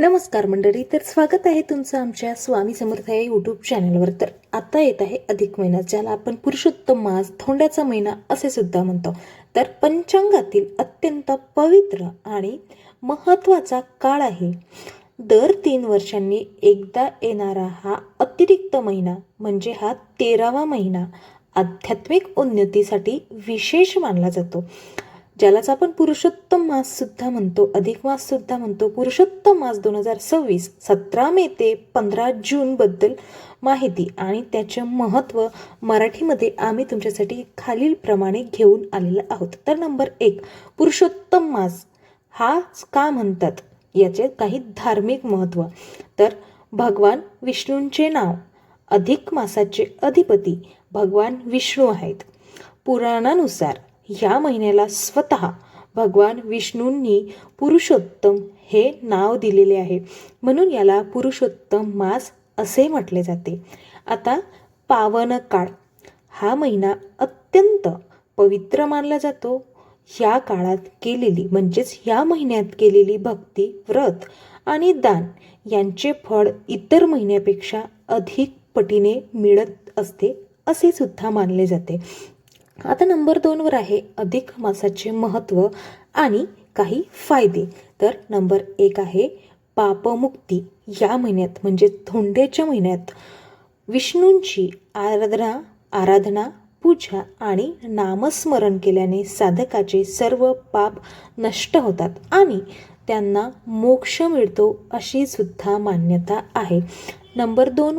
नमस्कार मंडळी, तर स्वागत आहे तुमचं आमच्या स्वामी समर्थ या यूट्यूब चॅनलवर। तर आता येत आहे अधिक महिना, ज्याला आपण पुरुषोत्तम मास, धोंड्याचा महिना असे सुद्धा म्हणतो। तर पंचांगातील अत्यंत पवित्र आणि महत्त्वाचा काळ आहे। दर 3 वर्षांनी एकदा येणारा हा अतिरिक्त महिना म्हणजे हा 13वा महिना आध्यात्मिक उन्नतीसाठी विशेष मानला जातो, ज्यालाच आपण पुरुषोत्तम मास सुद्धा म्हणतो, अधिक मास सुद्धा म्हणतो। पुरुषोत्तम मास 2026 17 मे ते 15 जून बद्दल माहिती आणि त्याचे महत्त्व मराठीमध्ये आम्ही तुमच्यासाठी खालील प्रमाणे घेऊन आलेलो आहोत। तर नंबर 1, पुरुषोत्तम मास हा का म्हणतात, याचे काही धार्मिक महत्त्व। तर भगवान विष्णूंचे नाव, अधिक मासाचे अधिपती भगवान विष्णू आहेत। पुराणानुसार या महिन्याला स्वतः भगवान विष्णूंनी पुरुषोत्तम हे नाव दिलेले आहे, म्हणून याला पुरुषोत्तम मास असे म्हटले जाते। आता पावन काळ, हा महिना अत्यंत पवित्र मानला जातो। या काळात केलेली म्हणजेच या महिन्यात केलेली भक्ती, व्रत आणि दान यांचे फळ इतर महिन्यापेक्षा अधिक पटीने मिळत असते असे सुद्धा मानले जाते। आता नंबर 2 वर आहे अधिक मासाचे महत्त्व आणि काही फायदे। तर नंबर 1 आहे पापमुक्ती। या महिन्यात म्हणजे धोंड्याच्या महिन्यात विष्णूंची आराधना, पूजा आणि नामस्मरण केल्याने साधकाचे सर्व पाप नष्ट होतात आणि त्यांना मोक्ष मिळतो अशी सुद्धा मान्यता आहे। नंबर 2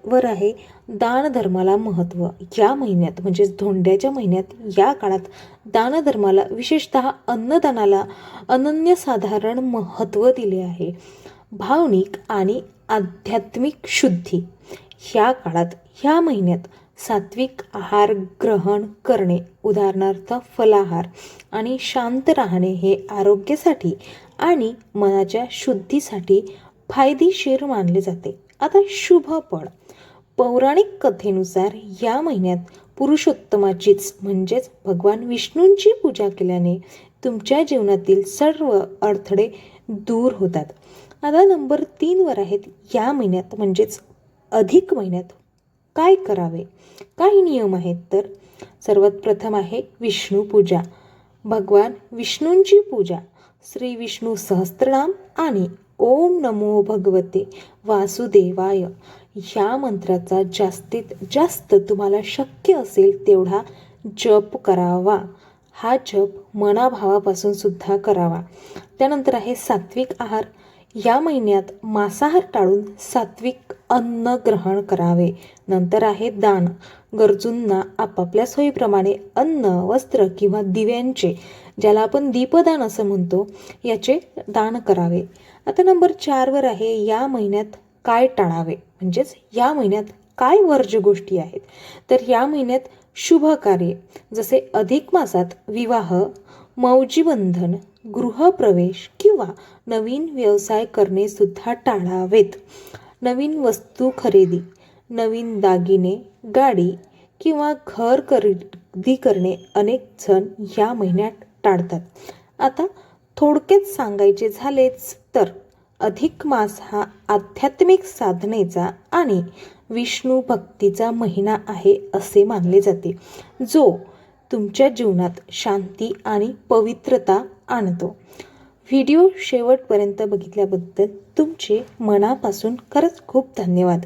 वर आहे दानधर्माला महत्त्व। या महिन्यात म्हणजेच धोंड्याच्या महिन्यात या काळात दानधर्माला, विशेषतः अन्नदानाला अनन्यसाधारण महत्त्व दिले आहे। भावनिक आणि आध्यात्मिक शुद्धी, या काळात या महिन्यात सात्विक आहार ग्रहण करणे, उदाहरणार्थ फलाहार आणि शांत राहणे हे आरोग्यासाठी आणि मनाच्या शुद्धीसाठी फायदेशीर मानले जाते। आता शुभ फळ, पौराणिक कथेनुसार या महिन्यात पुरुषोत्तमाचीच म्हणजेच भगवान विष्णूंची पूजा केल्याने तुमच्या जीवनातील सर्व अडथळे दूर होतात। आता नंबर 3 वर आहेत या महिन्यात म्हणजेच अधिक महिन्यात काय करावे, काही नियम आहेत। तर सर्वात प्रथम आहे विष्णू पूजा। भगवान विष्णूंची पूजा श्री विष्णू सहस्त्रनाम आणि ओम नमो भगवते वासुदेवाय या मंत्राचा जास्तीत जास्त तुम्हाला शक्य असेल तेवढा जप करावा। हा जप मनाभावापासून सुद्धा करावा। त्यानंतर आहे सात्विक आहार। या महिन्यात मांसाहार टाळून सात्विक अन्न ग्रहण करावे। नंतर आहे दान, गरजूंना आपापल्या सोयीप्रमाणे अन्न, वस्त्र किंवा दिव्यांचे, ज्याला आपण दीपदान असं म्हणतो, याचे दान करावे। आता नंबर 4 वर आहे या महिन्यात काय टाळावे, म्हणजेच या महिन्यात काय वर्ज्य गोष्टी आहेत। तर या महिन्यात शुभ कार्य जसे अधिक मासात विवाह, मौजीबंधन, गृहप्रवेश किंवा नवीन व्यवसाय करणे सुद्धा टाळावेत। नवीन वस्तू खरेदी, नवीन दागिने, गाडी किंवा घर खरेदी करणे अनेक जण या महिन्यात टाळतात। आता थोडक्यात सांगायचे झालेच तर अधिक मास हा आध्यात्मिक साधनेचा आणि विष्णू भक्तीचा महिना आहे असे मानले जाते, जो तुमच्या जीवनात शांती आणि पवित्रता आणतो। व्हिडिओ शेवटपर्यंत बघितल्याबद्दल तुमचे मनापासून खरंच खूप धन्यवाद।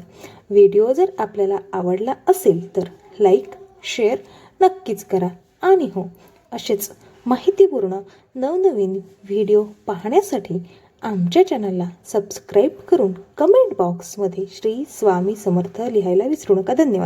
व्हिडिओ जर आपल्याला आवडला असेल तर लाईक, शेअर नक्कीच करा आणि हो, असेच माहितीपूर्ण नवनवीन व्हिडिओ पाहण्यासाठी आमच्या चॅनलला सबस्क्राईब करून कमेंट बॉक्समध्ये श्री स्वामी समर्थ लिहायला विसरू नका। धन्यवाद।